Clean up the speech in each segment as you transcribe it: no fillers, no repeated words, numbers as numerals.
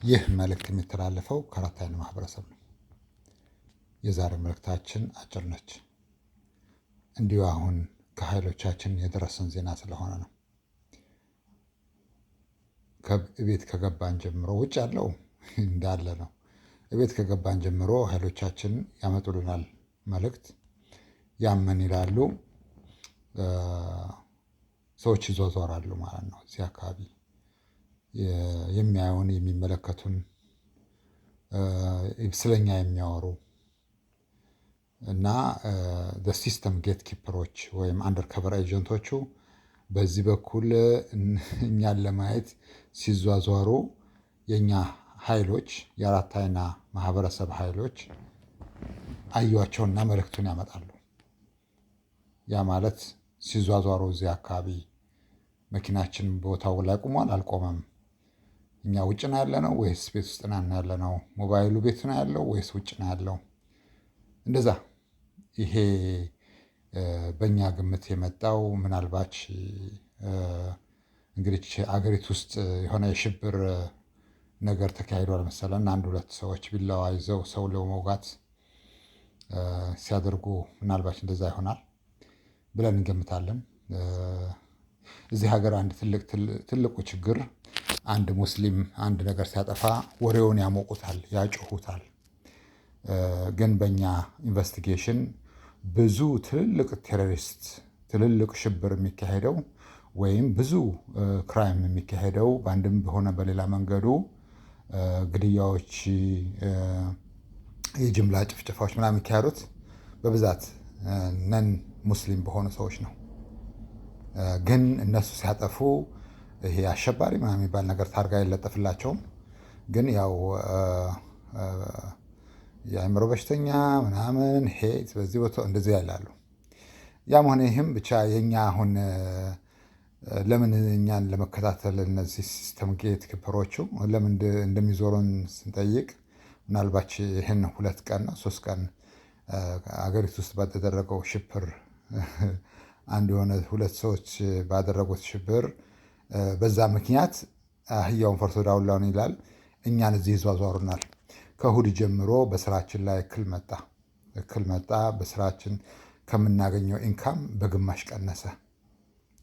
ይህ መልእክት የሚተላለፈው ከአራት አይን ማህበረሰብ ነው። የዛሬ መልእክታችን አጭር ነች። እንዲሁ አሁን ከኃይሎቻችን የደረሰን ዜና ስለሆነ ነው። ቤት ከገባን ጀምሮ ውጭ ያለው እንዳለ ነው። ቤት ከገባን ጀምሮ ኃይሎቻችን ያመጡልናል መልእክት። ያመን ይላሉ። ሰዎች ይዟዟራሉ ማለት ነው። እዚህ አካባቢ የሚያዩን የሚመለከቱን ስለኛ የሚያወሩ እና ሲስተም ጌት ኪፐሮች ወይም አንደር ከቨር ኤጀንቶቹ በዚህ በኩል እኛን ለማየት ሲዟዟሩ የኛ ኃይሎች የአራት አይና ማህበረሰብ ኃይሎች አዩዋቸውና መልእክቱን ያመጣሉ። ያ ማለት ሲዟዟሩ እዚህ አካባቢ መኪናችን ቦታው ላይ ቆሟል አልቆመም፣ እኛ ውጭ ነው ያለነው ወይስ ቤት ውስጥ ነው ያለነው፣ ሞባይሉ ቤት ነው ያለው ወይስ ውጭ ነው ያለው፣ እንደዛ። ይሄ በእኛ ግምት የመጣው ምናልባች እንግዲህ አገሪቱ ውስጥ የሆነ የሽብር ነገር ተካሂዷል መሰለን። አንድ ሁለት ሰዎች ቢላዋ ይዘው ሰው ለመውጋት ሲያደርጉ ምናልባች እንደዛ ይሆናል ብለን እንገምታለን። እዚህ ሀገር አንድ ትልቁ ችግር አንድ ሙስሊም አንድ ነገር ሲያጠፋ ወሬውን ያሞቁታል፣ ያጮሁታል። ግን በእኛ ኢንቨስቲጌሽን ብዙ ትልልቅ ቴሮሪስት ትልልቅ ሽብር የሚካሄደው ወይም ብዙ ክራይም የሚካሄደው በአንድም በሆነ በሌላ መንገዱ ግድያዎች፣ የጅምላ ጭፍጨፋዎች ምናምን የሚካሄዱት በብዛት ነን ሙስሊም በሆኑ ሰዎች ነው። ግን እነሱ ሲያጠፉ ይሄ አሸባሪ ምናምን የሚባል ነገር ታርጋ አይለጠፍላቸውም። ግን ያው የአእምሮ በሽተኛ ምናምን ሄት በዚህ ቦታ እንደዚህ ያላሉ። ያም ሆነ ይህም ብቻ የኛ አሁን ለምን እኛን ለመከታተል እነዚህ ሲስተም ጌት ኪፐሮቹ ለምን እንደሚዞሩን ስንጠይቅ ምናልባች ይህን 2 ቀን 3 ቀን አገሪቱ ውስጥ ባደረገው ሽብር አንድ የሆነ 2 ሰዎች ባደረጉት ሽብር በዛ ምክንያት አህያውን ፈርቶ ዳውላውን ይላል። እኛን እዚህ ይዟዟሩናል። ከእሁድ ጀምሮ በስራችን ላይ እክል መጣ። በስራችን ከምናገኘው ኢንካም በግማሽ ቀነሰ።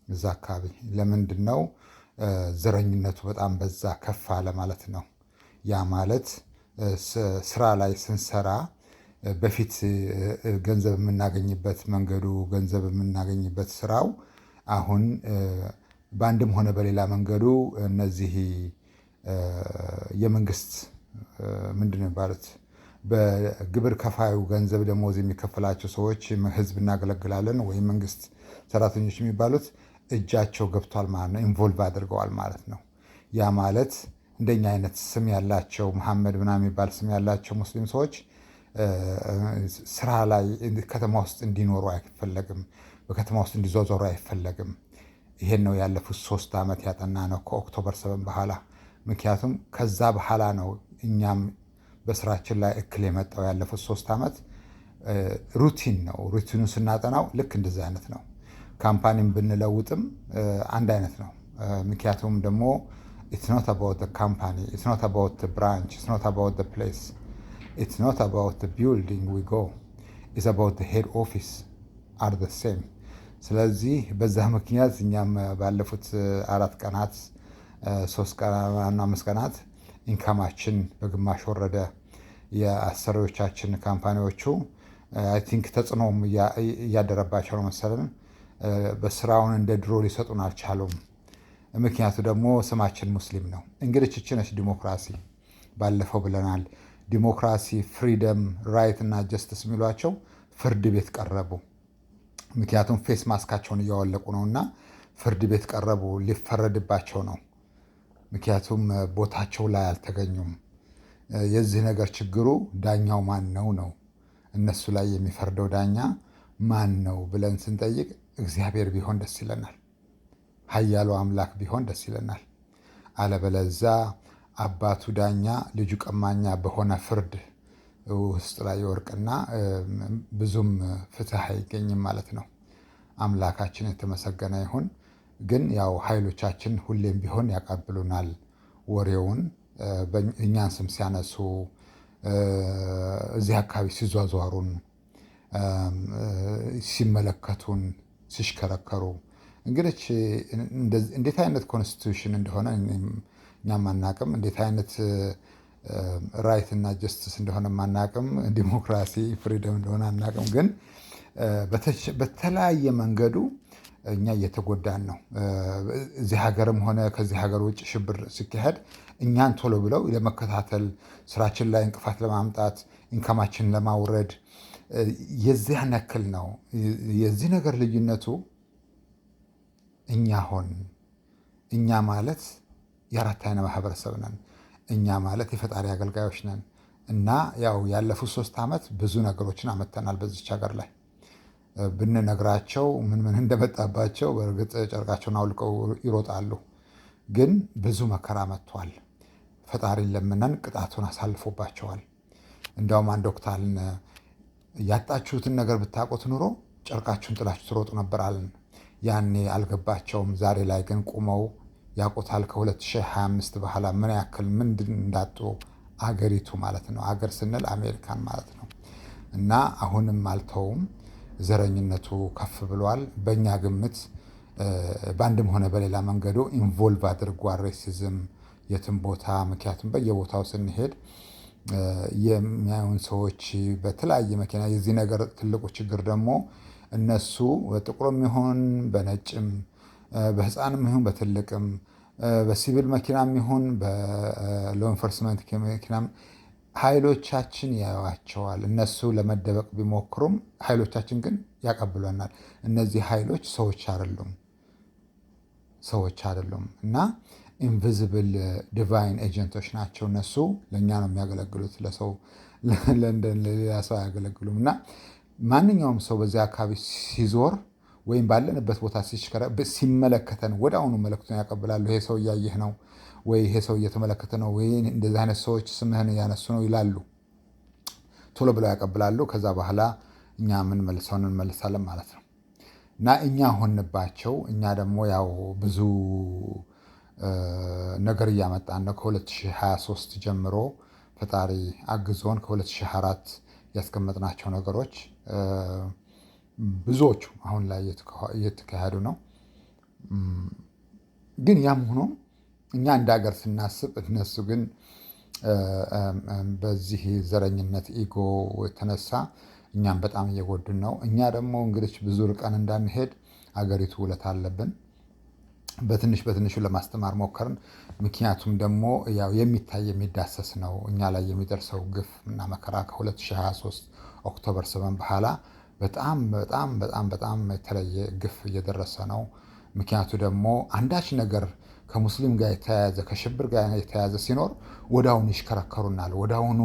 እዛ አካባቢ ለምንድን ነው? ዘረኝነቱ በጣም በዛ ከፍ አለ ማለት ነው። ያ ማለት ስራ ላይ ስንሰራ በፊት ገንዘብ የምናገኝበት መንገዱ ገንዘብ የምናገኝበት ስራው አሁን በአንድም ሆነ በሌላ መንገዱ እነዚህ የመንግስት ምንድን ነው የሚባሉት በግብር ከፋዩ ገንዘብ ደሞዝ የሚከፈላቸው ሰዎች ህዝብ እናገለግላለን ወይም መንግስት ሰራተኞች የሚባሉት እጃቸው ገብቷል ማለት ነው። ኢንቮልቭ አድርገዋል ማለት ነው። ያ ማለት እንደኛ አይነት ስም ያላቸው መሐመድ ምናምን የሚባል ስም ያላቸው ሙስሊም ሰዎች ስራ ላይ ከተማ ውስጥ እንዲኖሩ አይፈለግም። በከተማ ውስጥ እንዲዟዟሩ አይፈለግም። ይሄን ነው ያለፉት 3 ዓመት ያጠና ነው ከኦክቶበር 7 በኋላ። ምክንያቱም ከዛ በኋላ ነው እኛም በስራችን ላይ እክል የመጣው። ያለፉት 3 ዓመት ሩቲን ነው። ሩቲኑን ስናጠናው ልክ እንደዚህ አይነት ነው። ካምፓኒም ብንለውጥም አንድ አይነት ነው። ምክንያቱም ደግሞ it's not about the company, it's not about the branch, it's not about the place, it's not about the building we go, it's about the head office are the same። ስለዚህ በዛ ምክንያት እኛም ባለፉት 4 ቀናት 3 ቀናት 5 ቀናት ኢንካማችን በግማሽ ወረደ። የአሰሪዎቻችን ካምፓኒዎቹ አይ ቲንክ ተጽዕኖም እያደረባቸው ነው መሰለን። በስራውን እንደ ድሮ ሊሰጡን አልቻሉም። ምክንያቱ ደግሞ ስማችን ሙስሊም ነው። እንግዲህ ይህች ነች ዲሞክራሲ። ባለፈው ብለናል። ዲሞክራሲ፣ ፍሪደም፣ ራይት እና ጀስትስ የሚሏቸው ፍርድ ቤት ቀረቡ። ምክንያቱም ፌስ ማስካቸውን እያወለቁ ነው እና ፍርድ ቤት ቀረቡ። ሊፈረድባቸው ነው። ምክንያቱም ቦታቸው ላይ አልተገኙም። የዚህ ነገር ችግሩ ዳኛው ማን ነው ነው። እነሱ ላይ የሚፈርደው ዳኛ ማን ነው ብለን ስንጠይቅ እግዚአብሔር ቢሆን ደስ ይለናል። ኃያሉ አምላክ ቢሆን ደስ ይለናል። አለበለዛ አባቱ ዳኛ ልጁ ቀማኛ በሆነ ፍርድ ውስጥ ላይ ይወርቅና ብዙም ፍትህ አይገኝም ማለት ነው። አምላካችን የተመሰገነ ይሁን። ግን ያው ኃይሎቻችን ሁሌም ቢሆን ያቀብሉናል ወሬውን። እኛን ስም ሲያነሱ እዚህ አካባቢ ሲዟዟሩን ሲመለከቱን ሲሽከረከሩ እንግዲህ እንዴት አይነት ኮንስቲቱሽን እንደሆነ እኛም አናቅም። እንዴት አይነት ራይት እና ጀስቲስ እንደሆነ አናቅም። ዲሞክራሲ ፍሪደም እንደሆነ አናቅም። ግን በተለያየ መንገዱ እኛ እየተጎዳን ነው። እዚህ ሀገርም ሆነ ከዚህ ሀገር ውጭ ሽብር ሲካሄድ እኛን ቶሎ ብለው ለመከታተል ስራችን ላይ እንቅፋት ለማምጣት ኢንካማችንን ለማውረድ የዚያን ያክል ነው። የዚህ ነገር ልዩነቱ እኛ ማለት የአራት አይነት ማህበረሰብ ነን። እኛ ማለት የፈጣሪ አገልጋዮች ነን እና ያው ያለፉት 3 ዓመት ብዙ ነገሮችን አመተናል በዚች ሀገር ላይ ብንነግራቸው ምን እንደመጣባቸው በእርግጥ ጨርቃቸውን አውልቀው ይሮጣሉ። ግን ብዙ መከራ መጥቷል። ፈጣሪን ለምነን ቅጣቱን አሳልፎባቸዋል። እንዲያውም አንድ ወቅት አልን ያጣችሁትን ነገር ብታውቁት ኑሮ ጨርቃችሁን ጥላችሁ ትሮጡ ነበር አልን። ያኔ አልገባቸውም። ዛሬ ላይ ግን ቁመው ያውቁታል። ከ2025 በኋላ ምን ያክል ምንድን እንዳጡ አገሪቱ ማለት ነው። አገር ስንል አሜሪካን ማለት ነው። እና አሁንም አልተውም። ዘረኝነቱ ከፍ ብሏል። በእኛ ግምት በአንድም ሆነ በሌላ መንገዱ ኢንቮልቭ አድርጓል ሬሲዝም የትም ቦታ። ምክንያቱም በየቦታው ስንሄድ የሚያዩን ሰዎች በተለያየ መኪና የዚህ ነገር ትልቁ ችግር ደግሞ እነሱ በጥቁርም ይሁን በነጭም በህፃንም ይሁን በትልቅም በሲቪል መኪናም ይሁን በሎ ኢንፎርስመንት መኪናም ኃይሎቻችን ያዩዋቸዋል። እነሱ ለመደበቅ ቢሞክሩም ኃይሎቻችን ግን ያቀብሉናል። እነዚህ ኃይሎች ሰዎች አይደሉም እና ኢንቪዚብል ዲቫይን ኤጀንቶች ናቸው። እነሱ ለእኛ ነው የሚያገለግሉት፣ ለሰው ለሌላ ሰው አያገለግሉም። እና ማንኛውም ሰው በዚያ አካባቢ ሲዞር ወይም ባለንበት ቦታ ሲመለከተን ወደ አሁኑ መልእክቱን ያቀብላሉ። ይሄ ሰው እያየህ ነው ወይ ይሄ ሰው እየተመለከተ ነው ወይ እንደዚህ አይነት ሰዎች ስምህን እያነሱ ነው ይላሉ። ቶሎ ብለው ያቀብላሉ። ከዛ በኋላ እኛ የምንመልሰውን እንመልሳለን ማለት ነው። እና እኛ ሆንባቸው። እኛ ደግሞ ያው ብዙ ነገር እያመጣን ነው። ከ2023 ጀምሮ ፈጣሪ አግዞን ከ2024 ያስቀመጥናቸው ነገሮች ብዙዎቹ አሁን ላይ እየተካሄዱ ነው። ግን ያም ሆኖ እኛ እንደ ሀገር ስናስብ እነሱ ግን በዚህ ዘረኝነት ኢጎ የተነሳ እኛም በጣም እየጎዱን ነው። እኛ ደግሞ እንግዲህ ብዙ ርቀን እንዳንሄድ አገሪቱ ውለታ አለብን። በትንሽ በትንሹ ለማስተማር ሞከርን። ምክንያቱም ደግሞ ያው የሚታይ የሚዳሰስ ነው። እኛ ላይ የሚደርሰው ግፍ እና መከራ ከ2023 ኦክቶበር 7 በኋላ በጣም በጣም በጣም በጣም የተለየ ግፍ እየደረሰ ነው። ምክንያቱ ደግሞ አንዳች ነገር ከሙስሊም ጋር የተያያዘ ከሽብር ጋር የተያያዘ ሲኖር ወደ አሁኑ ይሽከረከሩናል። ወደ አሁኑ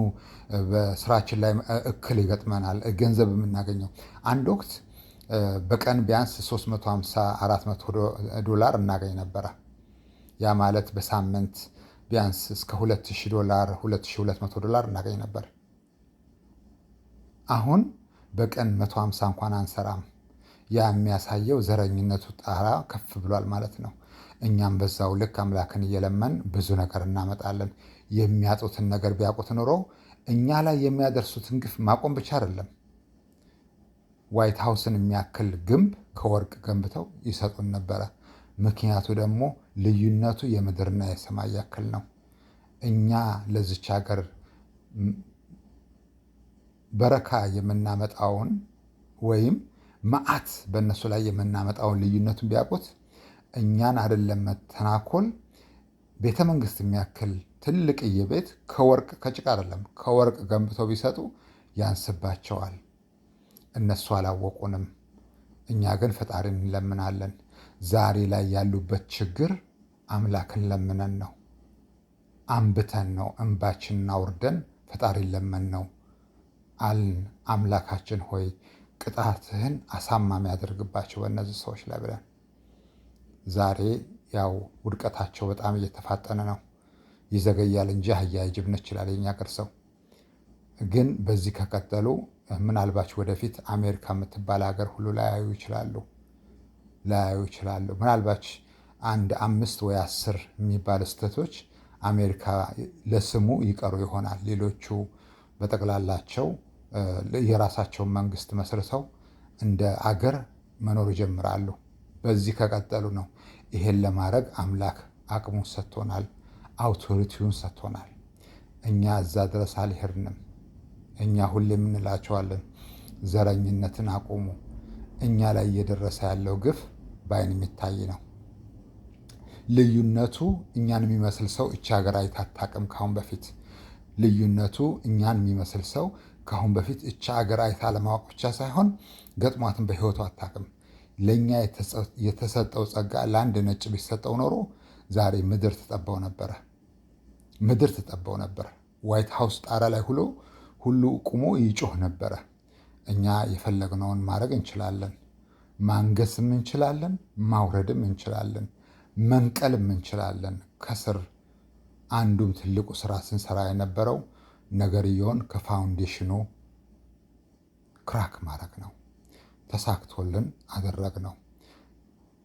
በስራችን ላይ እክል ይገጥመናል። ገንዘብ የምናገኘው አንድ ወቅት በቀን ቢያንስ 350-400 ዶላር እናገኝ ነበረ። ያ ማለት በሳምንት ቢያንስ እስከ 2000 ዶላር 2200 ዶላር እናገኝ ነበር። አሁን በቀን 150 እንኳን አንሰራም። ያ የሚያሳየው ዘረኝነቱ ጣራ ከፍ ብሏል ማለት ነው። እኛም በዛው ልክ አምላክን እየለመን ብዙ ነገር እናመጣለን። የሚያጡትን ነገር ቢያውቁት ኖሮ እኛ ላይ የሚያደርሱትን ግፍ ማቆም ብቻ አይደለም፣ ዋይት ሃውስን የሚያክል ግንብ ከወርቅ ገንብተው ይሰጡን ነበረ። ምክንያቱ ደግሞ ልዩነቱ የምድርና የሰማይ ያክል ነው። እኛ ለዚች ሀገር በረካ የምናመጣውን ወይም መዓት በእነሱ ላይ የምናመጣውን ልዩነቱን ቢያውቁት እኛን አይደለም መተናኮል፣ ቤተ መንግስት የሚያክል ትልቅዬ ቤት ከወርቅ ከጭቃ አይደለም ከወርቅ ገንብተው ቢሰጡ ያንስባቸዋል። እነሱ አላወቁንም። እኛ ግን ፈጣሪን እንለምናለን። ዛሬ ላይ ያሉበት ችግር አምላክን ለምነን ነው፣ አንብተን ነው፣ እንባችንን አውርደን ፈጣሪን ለመን ነው አልን። አምላካችን ሆይ ቅጣትህን አሳማሚ ያደርግባቸው በእነዚህ ሰዎች ላይ ብለን ዛሬ ያው ውድቀታቸው በጣም እየተፋጠነ ነው። ይዘገያል እንጂ አህያ ይጅብ ነች ይላል የኛ ሀገር ሰው። ግን በዚህ ከቀጠሉ ምናልባች ወደፊት አሜሪካ የምትባል ሀገር ሁሉ ላያዩ ይችላሉ። ምናልባች 1 5 ወይ 10 የሚባል ስህተቶች አሜሪካ ለስሙ ይቀሩ ይሆናል። ሌሎቹ በጠቅላላቸው የራሳቸውን መንግስት መስርተው እንደ አገር መኖር ይጀምራሉ። በዚህ ከቀጠሉ ነው። ይሄን ለማድረግ አምላክ አቅሙን ሰጥቶናል፣ አውቶሪቲውን ሰጥቶናል። እኛ እዛ ድረስ አልሄድንም። እኛ ሁሌም እንላቸዋለን፣ ዘረኝነትን አቁሙ። እኛ ላይ እየደረሰ ያለው ግፍ በአይን የሚታይ ነው። ልዩነቱ እኛን የሚመስል ሰው እቺ ሀገር አይታ አታውቅም ካሁን በፊት። ልዩነቱ እኛን የሚመስል ሰው ካሁን በፊት እቺ ሀገር አይታ ለማወቅ ብቻ ሳይሆን ገጥሟትን በህይወቱ አታውቅም። ለእኛ የተሰጠው ጸጋ ለአንድ ነጭ ቢሰጠው ኖሮ ዛሬ ምድር ትጠባው ነበረ። ምድር ትጠባው ነበር። ዋይት ሃውስ ጣራ ላይ ሁሉ ቁሞ ይጮህ ነበረ። እኛ የፈለግነውን ማድረግ እንችላለን። ማንገስም እንችላለን፣ ማውረድም እንችላለን፣ መንቀልም እንችላለን። ከስር አንዱም ትልቁ ስራ ስንሰራ የነበረው ነገርየውን ከፋውንዴሽኑ ክራክ ማድረግ ነው። ተሳክቶልን አደረግነው።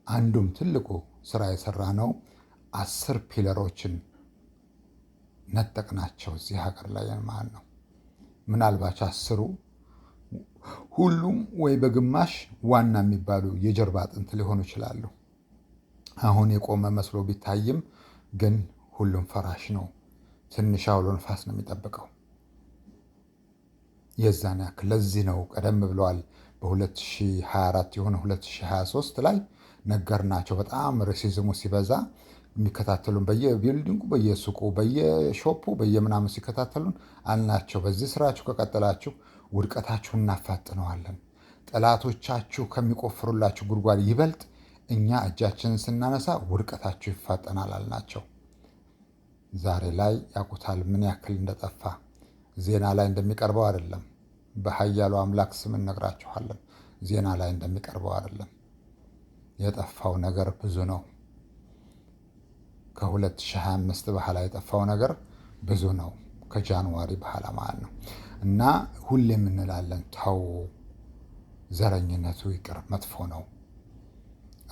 አንዱም ትልቁ ስራ የሰራ ነው 10 ፒለሮችን ነጠቅናቸው እዚህ ሀገር ላይ ማለት ነው። ምናልባት 10ሩ ሁሉም ወይ በግማሽ ዋና የሚባሉ የጀርባ አጥንት ሊሆኑ ይችላሉ። አሁን የቆመ መስሎ ቢታይም ግን ሁሉም ፈራሽ ነው። ትንሽ አውሎ ንፋስ ነው የሚጠብቀው። የዛን ያክል ለዚህ ነው ቀደም ብለዋል በ2024 የሆነ 2023 ላይ ነገርናቸው። በጣም ሬሲዝሙ ሲበዛ የሚከታተሉን በየቢልዲንጉ፣ በየሱቁ፣ በየሾፑ፣ በየምናምን ሲከታተሉን አልናቸው፣ በዚህ ስራችሁ ከቀጠላችሁ ውድቀታችሁን እናፋጥነዋለን። ጠላቶቻችሁ ከሚቆፍሩላችሁ ጉድጓድ ይበልጥ እኛ እጃችንን ስናነሳ ውድቀታችሁ ይፋጠናል አልናቸው። ዛሬ ላይ ያውቁታል ምን ያክል እንደጠፋ። ዜና ላይ እንደሚቀርበው አይደለም። በኃያሉ አምላክ ስም እነግራችኋለን፣ ዜና ላይ እንደሚቀርበው አይደለም። የጠፋው ነገር ብዙ ነው። ከ2025 በኋላ የጠፋው ነገር ብዙ ነው። ከጃንዋሪ በኋላ ማለት ነው። እና ሁሌም እንላለን ተው፣ ዘረኝነቱ ይቅር፣ መጥፎ ነው።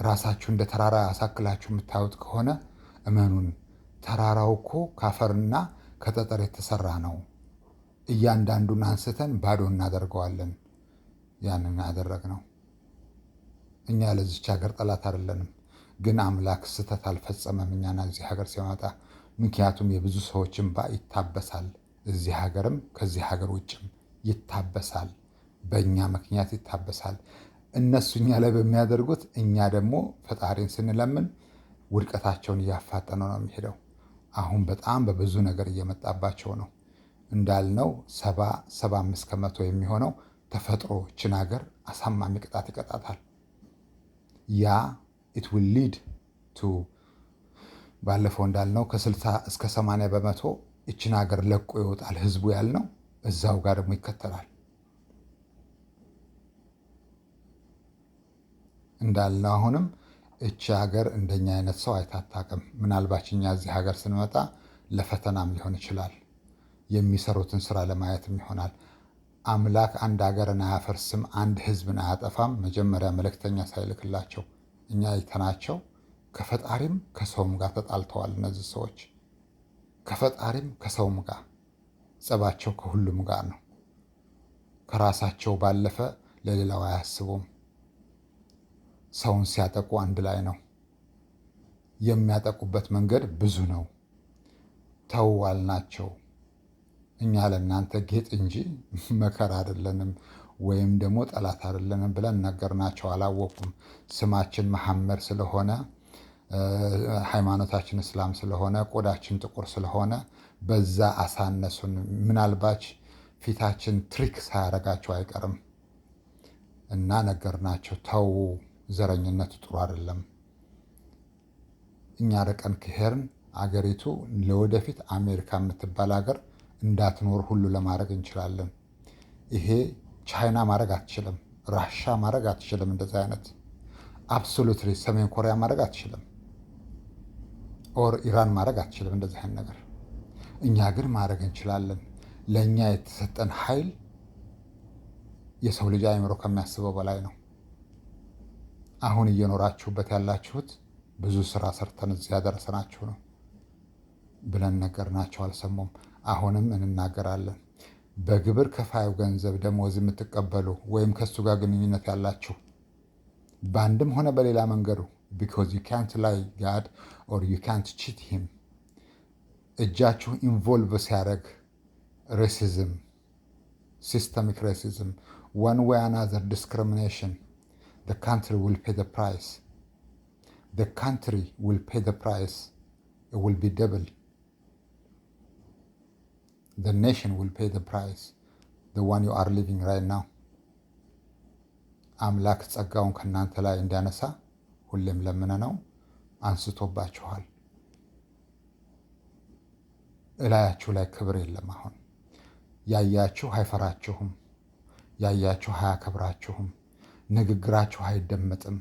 ራሳችሁ እንደ ተራራ ያሳክላችሁ የምታዩት ከሆነ እመኑን፣ ተራራው እኮ ካፈርና ከጠጠር የተሰራ ነው። እያንዳንዱን አንስተን ባዶ እናደርገዋለን። ያንን ያደረግነው እኛ ለዚች ሀገር ጠላት አይደለንም፣ ግን አምላክ ስህተት አልፈጸመም እኛና እዚህ ሀገር ሲመጣ። ምክንያቱም የብዙ ሰዎች እንባ ይታበሳል፣ እዚህ ሀገርም ከዚህ ሀገር ውጭም ይታበሳል። በእኛ ምክንያት ይታበሳል። እነሱ እኛ ላይ በሚያደርጉት፣ እኛ ደግሞ ፈጣሪን ስንለምን ውድቀታቸውን እያፋጠነ ነው የሚሄደው። አሁን በጣም በብዙ ነገር እየመጣባቸው ነው። እንዳልነው 70-75 ከመቶ የሚሆነው ተፈጥሮ ችን ሀገር አሳማሚ ቅጣት ይቀጣታል። ያ it will lead to ባለፈው እንዳልነው ከ60 እስከ 80 በመቶ እችን ሀገር ለቆ ይወጣል ህዝቡ ያልነው፣ እዛው ጋር ደግሞ ይከተላል። እንዳልነው አሁንም እቺ ሀገር እንደኛ አይነት ሰው አይታጣቅም። ምናልባት እኛ እዚህ ሀገር ስንመጣ ለፈተናም ሊሆን ይችላል፣ የሚሰሩትን ስራ ለማየትም ይሆናል። አምላክ አንድ ሀገርን አያፈርስም፣ አንድ ህዝብን አያጠፋም መጀመሪያ መልእክተኛ ሳይልክላቸው። እኛ አይተናቸው ከፈጣሪም ከሰውም ጋር ተጣልተዋል። እነዚህ ሰዎች ከፈጣሪም ከሰውም ጋር ጸባቸው ከሁሉም ጋር ነው። ከራሳቸው ባለፈ ለሌላው አያስቡም። ሰውን ሲያጠቁ አንድ ላይ ነው። የሚያጠቁበት መንገድ ብዙ ነው። ተው አልናቸው። እኛ ለእናንተ ጌጥ እንጂ መከራ አይደለንም፣ ወይም ደግሞ ጠላት አይደለንም ብለን ነገርናቸው። አላወቁም። ስማችን መሐመድ ስለሆነ፣ ሃይማኖታችን እስላም ስለሆነ፣ ቆዳችን ጥቁር ስለሆነ በዛ አሳነሱን። ምናልባች ፊታችን ትሪክ ሳያረጋቸው አይቀርም እና ነገርናቸው። ተው፣ ዘረኝነቱ ጥሩ አይደለም። እኛ ርቀን ከሄርን አገሪቱ ለወደፊት አሜሪካ የምትባል ሀገር እንዳትኖር ሁሉ ለማድረግ እንችላለን። ይሄ ቻይና ማድረግ አትችልም፣ ራሻ ማድረግ አትችልም። እንደዚህ አይነት አብሶሉትሊ ሰሜን ኮሪያ ማድረግ አትችልም፣ ኦር ኢራን ማድረግ አትችልም እንደዚህ አይነት ነገር። እኛ ግን ማድረግ እንችላለን። ለእኛ የተሰጠን ኃይል የሰው ልጅ አእምሮ ከሚያስበው በላይ ነው። አሁን እየኖራችሁበት ያላችሁት ብዙ ስራ ሰርተን እዚህ ያደረሰናችሁ ነው። ብለን ነገርናቸው፣ አልሰሙም። አሁንም እንናገራለን። በግብር ከፋዩ ገንዘብ ደሞዝ የምትቀበሉ ወይም ከሱ ጋር ግንኙነት ያላችሁ በአንድም ሆነ በሌላ መንገዱ ቢኮዝ ዩ ካንት ላይ ጋድ ኦር ዩ ካንት ቺት ሂም እጃችሁ ኢንቮልቭ ሲያደርግ ሬሲዝም፣ ሲስተሚክ ሬሲዝም፣ one way or another discrimination, the country will pay the price. The country will pay the price. It will be double. The nation will pay the price. The one you are living right now. አምላክ ጸጋውን ከእናንተ ላይ እንዲያነሳ ሁሌም ለምነ ነው አንስቶባችኋል። እላያችሁ ላይ ክብር የለም። አሁን ያያችሁ አይፈራችሁም። ያያችሁ አያከብራችሁም። ንግግራችሁ አይደመጥም።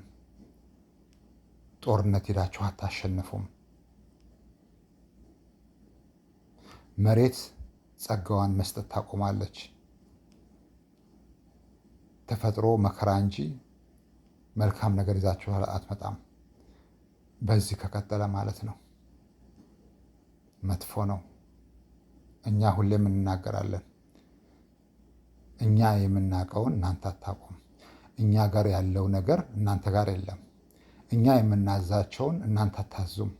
ጦርነት ሄዳችሁ አታሸንፉም። መሬት ጸጋዋን መስጠት ታቆማለች። ተፈጥሮ መከራ እንጂ መልካም ነገር ይዛችሁ አትመጣም። በዚህ ከቀጠለ ማለት ነው መጥፎ ነው። እኛ ሁሌም እንናገራለን። እኛ የምናውቀውን እናንተ አታውቁም። እኛ ጋር ያለው ነገር እናንተ ጋር የለም። እኛ የምናዛቸውን እናንተ አታዙም።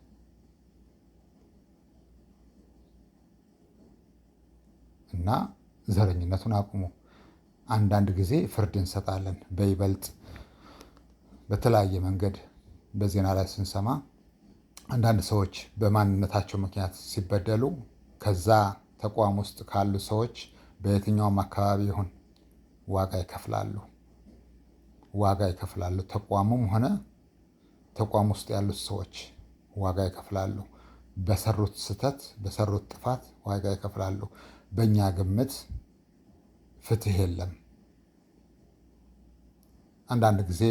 እና ዘረኝነቱን አቁሙ። አንዳንድ ጊዜ ፍርድ እንሰጣለን። በይበልጥ በተለያየ መንገድ በዜና ላይ ስንሰማ አንዳንድ ሰዎች በማንነታቸው ምክንያት ሲበደሉ ከዛ ተቋም ውስጥ ካሉ ሰዎች በየትኛውም አካባቢ ይሁን ዋጋ ይከፍላሉ። ተቋሙም ሆነ ተቋም ውስጥ ያሉት ሰዎች ዋጋ ይከፍላሉ። በሰሩት ስህተት፣ በሰሩት ጥፋት ዋጋ ይከፍላሉ። በእኛ ግምት ፍትህ የለም። አንዳንድ ጊዜ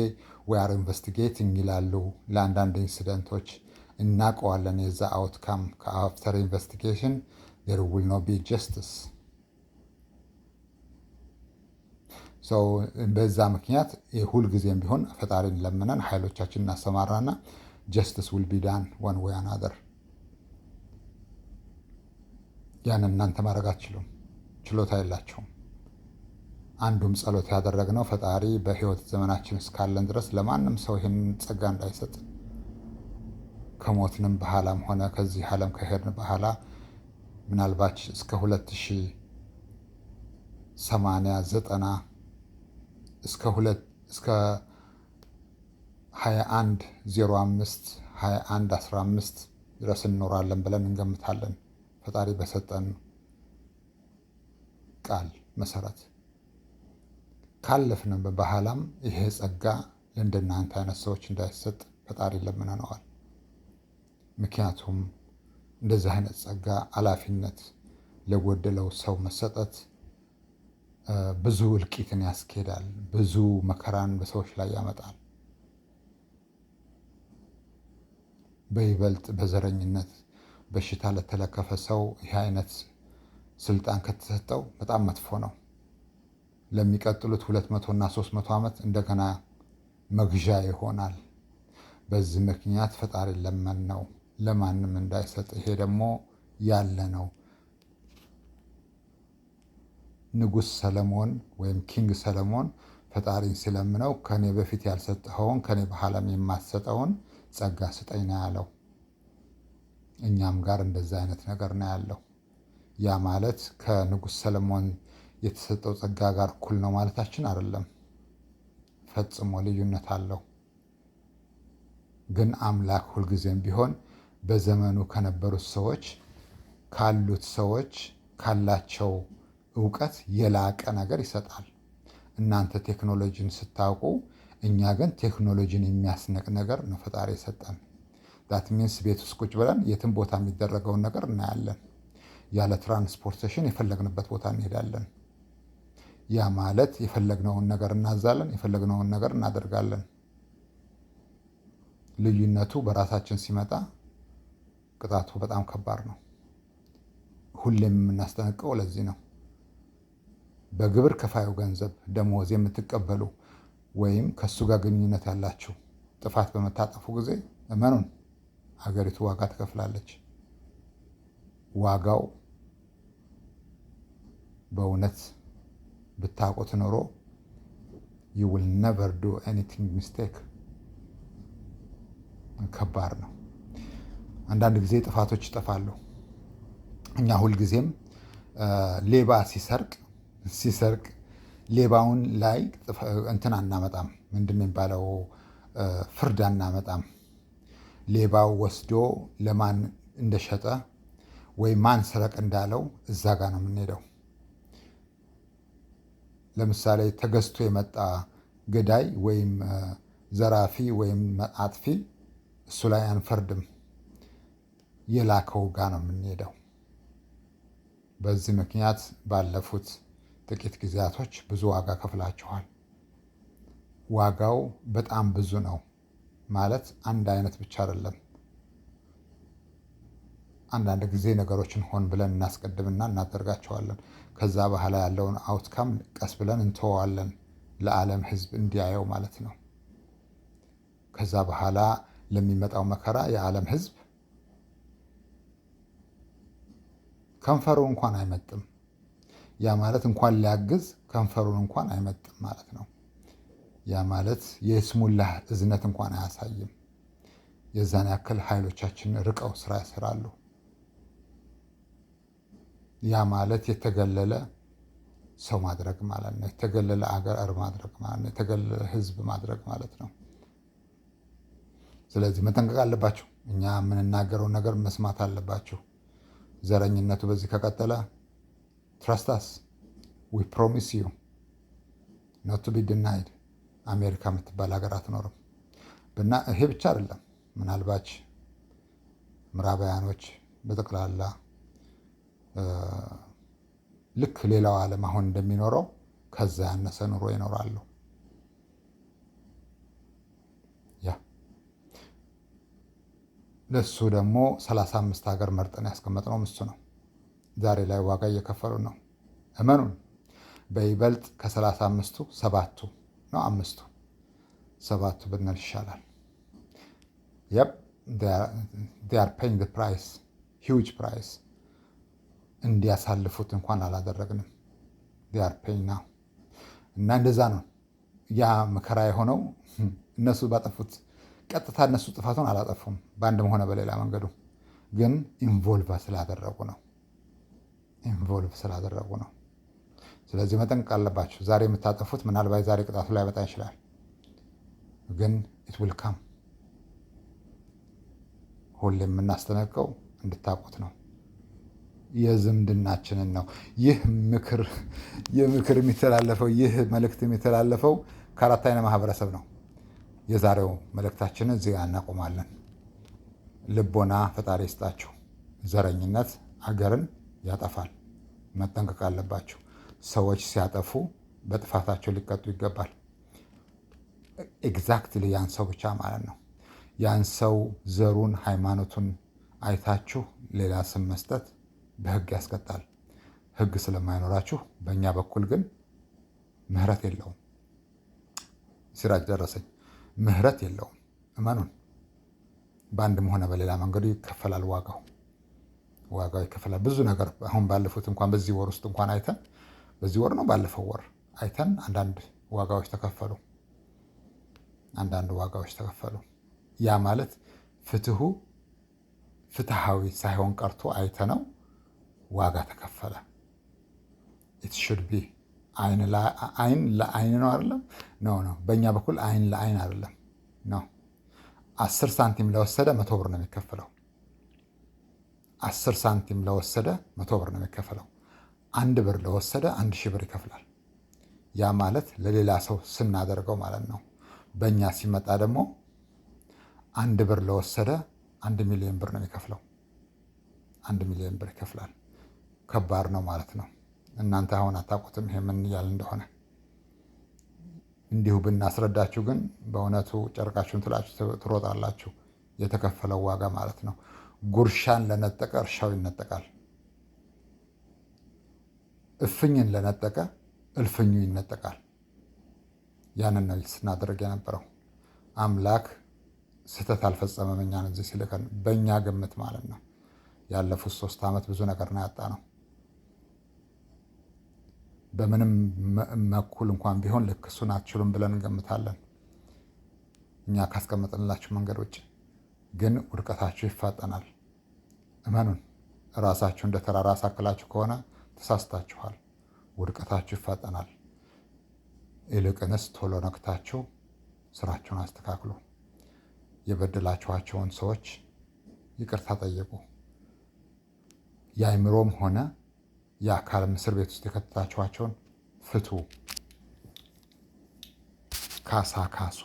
we are investigating ይላሉ። ለአንዳንድ ኢንሲደንቶች እናውቀዋለን የዛ አውትካም ከአፍተር ኢንቨስቲጌሽን there will not be justice። በዛ ምክንያት ሁልጊዜም ቢሆን ፈጣሪን ለምነን ኃይሎቻችን እናሰማራና justice will be done one way or another። ያንን እናንተ ማድረግ አትችሉም፣ ችሎታ የላችሁም። አንዱም ጸሎት ያደረግነው ፈጣሪ በህይወት ዘመናችን እስካለን ድረስ ለማንም ሰው ይህንን ጸጋ እንዳይሰጥ፣ ከሞትንም በኋላም ሆነ ከዚህ ዓለም ከሄድን በኋላ ምናልባት እስከ 2080 እስከ 2105 2115 ድረስ እንኖራለን ብለን እንገምታለን። ፈጣሪ በሰጠን ቃል መሰረት ካለፍንም በኋላም ይሄ ጸጋ ለእንደናንተ አይነት ሰዎች እንዳይሰጥ ፈጣሪ ለምነነዋል። ምክንያቱም እንደዚህ አይነት ጸጋ ኃላፊነት ለጎደለው ሰው መሰጠት ብዙ እልቂትን ያስኬዳል፣ ብዙ መከራን በሰዎች ላይ ያመጣል። በይበልጥ በዘረኝነት በሽታ ለተለከፈ ሰው ይህ አይነት ስልጣን ከተሰጠው በጣም መጥፎ ነው። ለሚቀጥሉት 200 እና 300 ዓመት እንደገና መግዣ ይሆናል። በዚህ ምክንያት ፈጣሪ ለመን ነው ለማንም እንዳይሰጥ። ይሄ ደግሞ ያለ ነው። ንጉሥ ሰለሞን ወይም ኪንግ ሰለሞን ፈጣሪን ሲለምነው ከኔ በፊት ያልሰጠኸውን ከኔ በኋላም የማትሰጠውን ጸጋ ስጠኝ ነው ያለው። እኛም ጋር እንደዛ አይነት ነገር ነው ያለው። ያ ማለት ከንጉሥ ሰለሞን የተሰጠው ጸጋ ጋር እኩል ነው ማለታችን አይደለም። ፈጽሞ ልዩነት አለው። ግን አምላክ ሁልጊዜም ቢሆን በዘመኑ ከነበሩት ሰዎች ካሉት ሰዎች ካላቸው እውቀት የላቀ ነገር ይሰጣል። እናንተ ቴክኖሎጂን ስታውቁ፣ እኛ ግን ቴክኖሎጂን የሚያስነቅ ነገር ነው ፈጣሪ የሰጠን። ዳት ሚንስ ቤት ውስጥ ቁጭ ብለን የትም ቦታ የሚደረገውን ነገር እናያለን። ያለ ትራንስፖርቴሽን የፈለግንበት ቦታ እንሄዳለን። ያ ማለት የፈለግነውን ነገር እናዛለን፣ የፈለግነውን ነገር እናደርጋለን። ልዩነቱ በራሳችን ሲመጣ ቅጣቱ በጣም ከባድ ነው። ሁሌም የምናስጠነቅቀው ለዚህ ነው። በግብር ከፋዩ ገንዘብ ደሞዝ የምትቀበሉ ወይም ከሱ ጋር ግንኙነት ያላችሁ ጥፋት በመታጠፉ ጊዜ እመኑን ሀገሪቱ ዋጋ ትከፍላለች። ዋጋው በእውነት ብታውቁት ኖሮ you will never do anything mistake። ከባድ ነው። አንዳንድ ጊዜ ጥፋቶች ይጠፋሉ። እኛ ሁልጊዜም ሌባ ሲሰርቅ ሌባውን ላይ እንትን አናመጣም፣ ምንድን ነው የሚባለው? ፍርድ አናመጣም። ሌባው ወስዶ ለማን እንደሸጠ ወይም ማን ስረቅ እንዳለው እዛ ጋር ነው የምንሄደው። ለምሳሌ ተገዝቶ የመጣ ገዳይ ወይም ዘራፊ ወይም አጥፊ እሱ ላይ አንፈርድም፣ የላከው ጋር ነው የምንሄደው። በዚህ ምክንያት ባለፉት ጥቂት ጊዜያቶች ብዙ ዋጋ ከፍላችኋል። ዋጋው በጣም ብዙ ነው ማለት አንድ አይነት ብቻ አይደለም። አንዳንድ ጊዜ ነገሮችን ሆን ብለን እናስቀድምና እናደርጋቸዋለን። ከዛ በኋላ ያለውን አውትካም ቀስ ብለን እንተዋለን፣ ለዓለም ሕዝብ እንዲያየው ማለት ነው። ከዛ በኋላ ለሚመጣው መከራ የዓለም ሕዝብ ከንፈሩ እንኳን አይመጥም። ያ ማለት እንኳን ሊያግዝ ከንፈሩን እንኳን አይመጥም ማለት ነው። ያ ማለት የስሙላ እዝነት እንኳን አያሳይም። የዛን ያክል ኃይሎቻችን ርቀው ስራ ይሰራሉ። ያ ማለት የተገለለ ሰው ማድረግ ማለት ነው። የተገለለ አገር ማድረግ ማለት ነው። የተገለለ ህዝብ ማድረግ ማለት ነው። ስለዚህ መጠንቀቅ አለባችሁ። እኛ የምንናገረውን ነገር መስማት አለባችሁ። ዘረኝነቱ በዚህ ከቀጠለ trust us, we promise you not to be denied አሜሪካ የምትባል ሀገር አትኖርም። ይሄ ብቻ አይደለም። ምናልባች ምዕራባውያኖች በጠቅላላ ልክ ሌላው ዓለም አሁን እንደሚኖረው ከዛ ያነሰ ኑሮ ይኖራሉ። ለሱ ደግሞ 35 ሀገር መርጠን ያስቀመጥነው እሱ ነው። ዛሬ ላይ ዋጋ እየከፈሉ ነው። እመኑን። በይበልጥ ከ35ቱ 7ቱ ነው 5ቱ 7ቱ ብንል ይሻላል። they are paying the price, huge price። እንዲያሳልፉት እንኳን አላደረግንም። they are paying now። እና እንደዛ ነው ያ መከራ የሆነው። እነሱ ባጠፉት ቀጥታ እነሱ ጥፋቱን አላጠፉም፣ በአንድም ሆነ በሌላ መንገዱ ግን ኢንቮልቭ ስላደረጉ ነው። ስለዚህ መጠንቀቅ አለባችሁ። ዛሬ የምታጠፉት ምናልባት ዛሬ ቅጣቱ ላይ በጣም ይችላል፣ ግን it will come። ሁሌ የምናስጠነቀው እንድታውቁት ነው። የዝምድናችንን ነው። ይህ ምክር የሚተላለፈው ይህ መልእክት የሚተላለፈው ከአራት አይነት ማህበረሰብ ነው። የዛሬው መልእክታችንን እዚህ እናቆማለን። ልቦና ፈጣሪ ይስጣችሁ። ዘረኝነት አገርን ያጠፋል። መጠንቀቅ አለባችሁ። ሰዎች ሲያጠፉ በጥፋታቸው ሊቀጡ ይገባል። ኤግዛክትሊ ያን ሰው ብቻ ማለት ነው። ያን ሰው ዘሩን፣ ሃይማኖቱን አይታችሁ ሌላ ስም መስጠት በህግ ያስቀጣል። ህግ ስለማይኖራችሁ በእኛ በኩል ግን ምህረት የለውም። ሲራጅ ደረሰኝ ምህረት የለውም። እመኑን። በአንድም ሆነ በሌላ መንገዱ ይከፈላል። ዋጋው ይከፈላል። ብዙ ነገር አሁን ባለፉት እንኳን በዚህ ወር ውስጥ እንኳን አይተን በዚህ ወር ነው ባለፈው ወር አይተን አንዳንድ ዋጋዎች ተከፈሉ። ያ ማለት ፍትሃዊ ሳይሆን ቀርቶ አይተነው ዋጋ ተከፈለ። it should be አይን ለአይን ነው አይደለም? ነው በእኛ በኩል አይን ለአይን አይደለም ነው። 10 ሳንቲም ለወሰደ 100 ብር ነው የሚከፈለው። 10 ሳንቲም ለወሰደ 100 ብር ነው የሚከፈለው። 1 ብር ለወሰደ 1000 ብር ይከፍላል። ያ ማለት ለሌላ ሰው ስናደርገው ማለት ነው። በእኛ ሲመጣ ደግሞ 1 ብር ለወሰደ 1 ሚሊዮን ብር ነው የሚከፍለው። 1 ሚሊዮን ብር ይከፍላል። ከባድ ነው ማለት ነው። እናንተ አሁን አታውቁትም ይሄ ምን እያለ እንደሆነ። እንዲሁ ብናስረዳችሁ ግን በእውነቱ ጨርቃችሁን ትላችሁ ትሮጣላችሁ። የተከፈለው ዋጋ ማለት ነው። ጉርሻን ለነጠቀ እርሻው ይነጠቃል። እፍኝን ለነጠቀ እልፍኙ ይነጠቃል። ያንን ነው ስናደርግ የነበረው። አምላክ ስህተት አልፈጸመም እኛን እዚህ ሲልከን፣ በእኛ ግምት ማለት ነው። ያለፉት 3 ዓመት ብዙ ነገር ነው ያጣ ነው። በምንም መኩል እንኳን ቢሆን ልክ እሱን አትችሉም ብለን እንገምታለን እኛ ካስቀመጥንላችሁ መንገድ ውጭ። ግን ውድቀታችሁ ይፋጠናል። እመኑን። ራሳችሁ እንደ ተራራ አሳክላችሁ ከሆነ ተሳስታችኋል። ውድቀታችሁ ይፋጠናል። ይልቅንስ ቶሎ ነቅታችሁ ስራችሁን አስተካክሉ። የበደላችኋቸውን ሰዎች ይቅርታ ጠይቁ። የአእምሮም ሆነ የአካል እስር ቤት ውስጥ የከተታችኋቸውን ፍቱ፣ ካሳ ካሱ።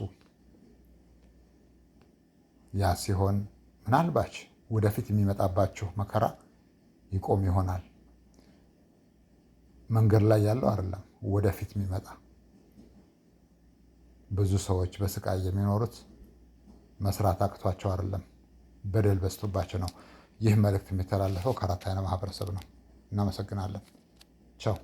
ያ ሲሆን ምናልባች ወደፊት የሚመጣባችሁ መከራ ይቆም ይሆናል። መንገድ ላይ ያለው አይደለም፣ ወደፊት የሚመጣ ብዙ ሰዎች በስቃይ የሚኖሩት መስራት አቅቷቸው አይደለም፣ በደል በዝቶባቸው ነው። ይህ መልእክት የሚተላለፈው ከአራት አይነ ማህበረሰብ ነው። እናመሰግናለን። ቻው